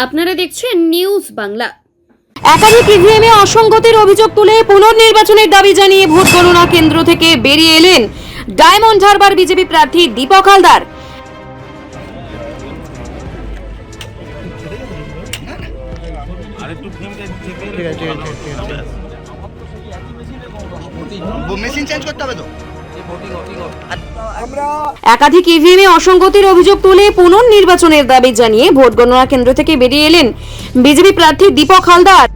আপনারা দেখছেন নিউজ বাংলা। একাধিক ইভিএমে অসঙ্গতির অভিযোগ তুলে পুনর্নির্বাচনের দাবি জানিয়ে ভোট গণনা কেন্দ্র থেকে বেরিয়ে এলেন ডায়মন্ড হারবার বিজেপি প্রার্থী দীপক হালদার। একাধিক ইভিএমে অসঙ্গতির অভিযোগ তুলে পুনর্নির্বাচনের দাবি জানিয়ে ভোট গণনা কেন্দ্র থেকে বেরিয়ে এলেন বিজেপি প্রার্থী দীপক হালদার।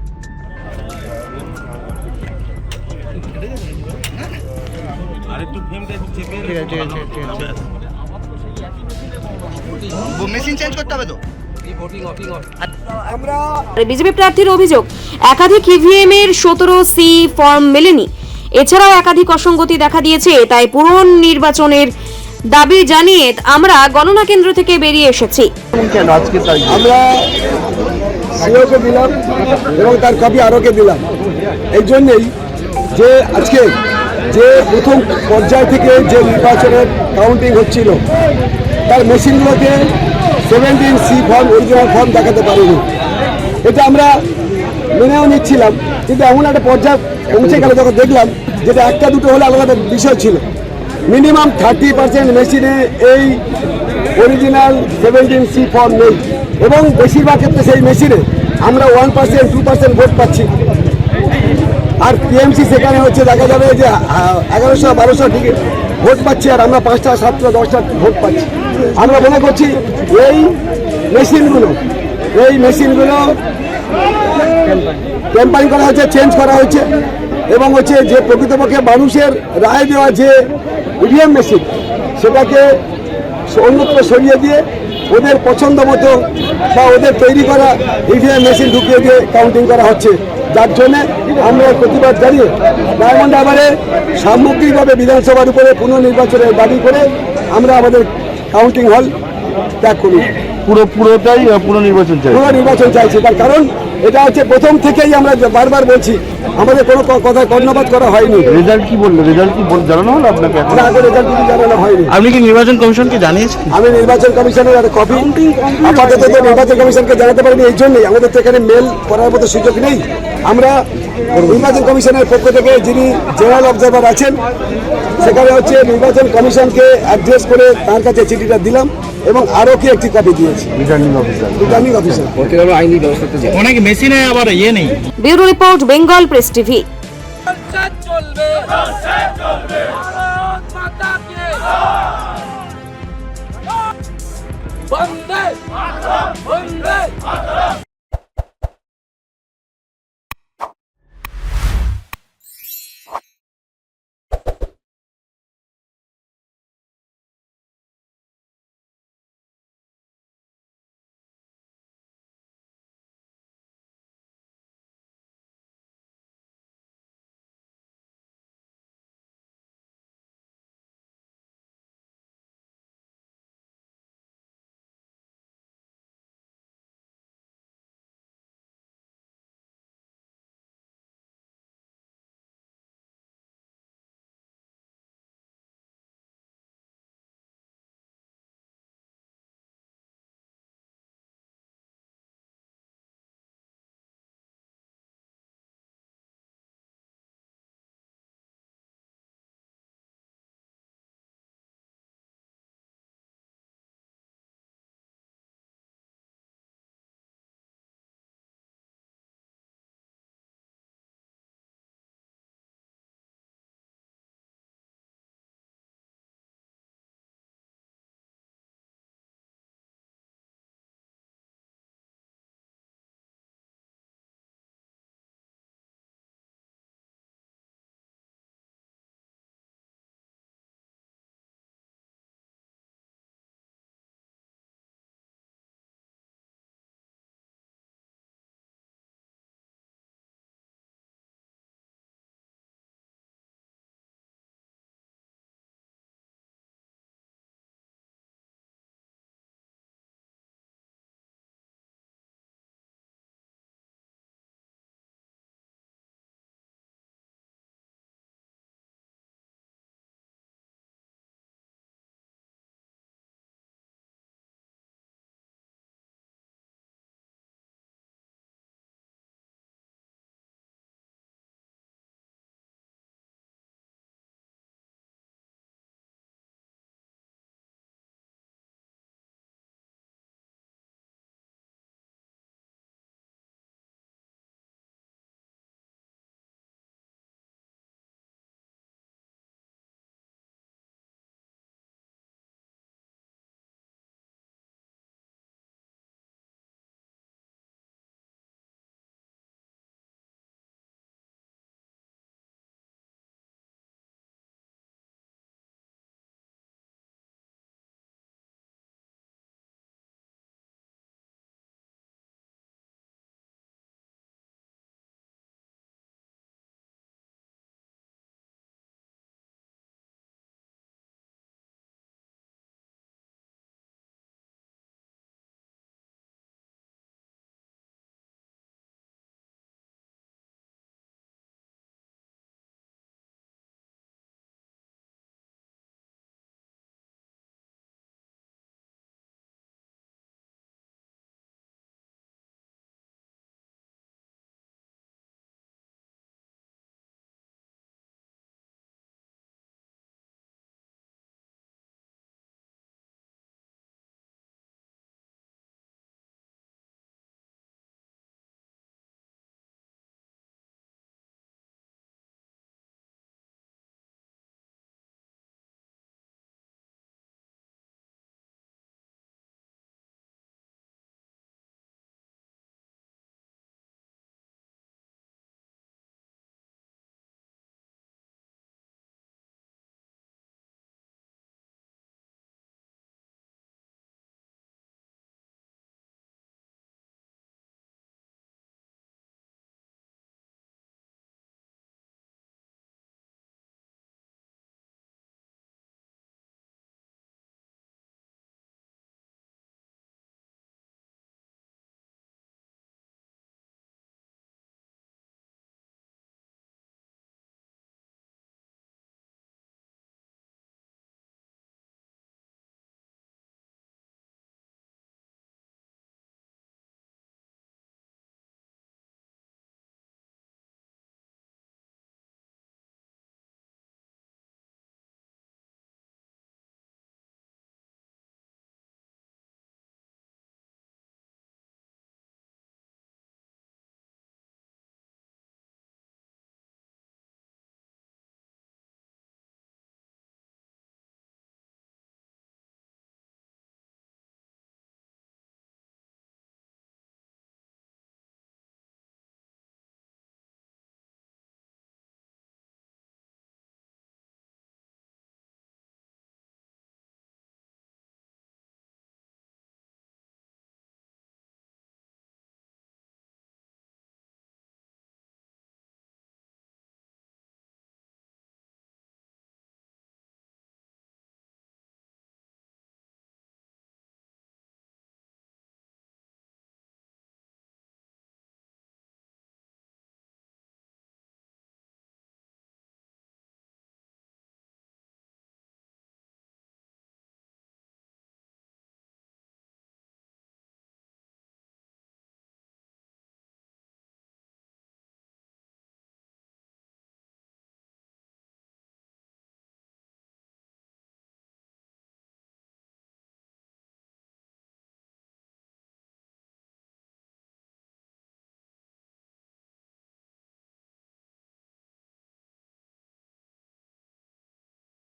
বিজেপি প্রার্থীর অভিযোগ, একাধিক ইভিএম এর 17C ফর্ম মেলেনি, এছাড়াও একাধিক অসঙ্গতি দেখা দিয়েছে, তাই পুনর্নির্বাচনের দাবি জানিয়ে আমরা গণনা কেন্দ্র থেকে বেরিয়ে এসেছি। আমরা সিওকে দিলাম এবং তার কপি আরোকে দিলাম এই জন্যেই যে আজকে যে প্রথম পর্যায় থেকে যে নির্বাচনের কাউন্টিং হচ্ছিল তার মেশিনগুলোতে 17C ফর্ম অরিজিনাল ফর্ম দেখাতে পারেনি। এটা আমরা মেনেও নিচ্ছিলাম, কিন্তু এমন একটা পর্যায়ে পৌঁছে গেল যখন দেখলাম যেটা একটা দুটো হলে আলাদা বিষয় ছিল। মিনিমাম 30% মেশিনে এই অরিজিনাল 17C ফর্ম নেই এবং বেশিরভাগ ক্ষেত্রে সেই মেশিনে আমরা 1% 2% ভোট পাচ্ছি। আর টিএমসি সেখানে হচ্ছে দেখা যাবে যে 1100-1200 টিকিট ভোট পাচ্ছি আর আমরা 5টা 7টা 10টা ভোট পাচ্ছি। আমরা মনে করছি এই মেশিনগুলো টেম্পারিং করা হয়েছে, চেঞ্জ করা হয়েছে এবং হচ্ছে যে প্রকৃতপক্ষে মানুষের রায় দেওয়া যে ইভিএম মেশিন সেটাকে অন্যত্র সরিয়ে দিয়ে ওদের পছন্দ মতো বা ওদের তৈরি করা ইভিএম মেশিন ঢুকিয়ে দিয়ে কাউন্টিং করা হচ্ছে, যার জন্যে আমরা প্রতিবাদ জানিয়ে ডায়মন্ড হারবারে সামগ্রিকভাবে বিধানসভার উপরে পুনর্নির্বাচনের দাবি করে আমরা আমাদের কাউন্টিং হল ত্যাগ করি। পুরোটাই পুনর্নির্বাচন চাইছি, তার কারণ এটা হচ্ছে প্রথম থেকেই আমরা বারবার বলছি আমাদের কোনো কথা কর্ণপাত করা হয়নি। রেজাল্ট কি বললো? রেজাল্ট কি জানানো হলো আপনাকে? আগে রেজাল্ট কিছু জানানো হয়নি। আপনি কি নির্বাচন কমিশনকে জানিয়েছেন? আমি নির্বাচন কমিশনের একটা কপি আপাতত নির্বাচন কমিশনকে জানাতে পারিনি, এই জন্যই আমাদের তো এখানে মেল করার মতো সুযোগ নেই। আমরা নির্বাচন কমিশনের পক্ষ থেকে যিনি জেনারেল অবজারভার আছেন সেখানে হচ্ছে নির্বাচন কমিশনকে অ্যাড্রেস করে তার কাছে চিঠিটা দিলাম এবং আরও কি একটি কপি দিয়েছি রিটার্নিং অফিসার। অনেক মেশিনে আবার নেই। Bureau report, Bengal press TV. বন্দে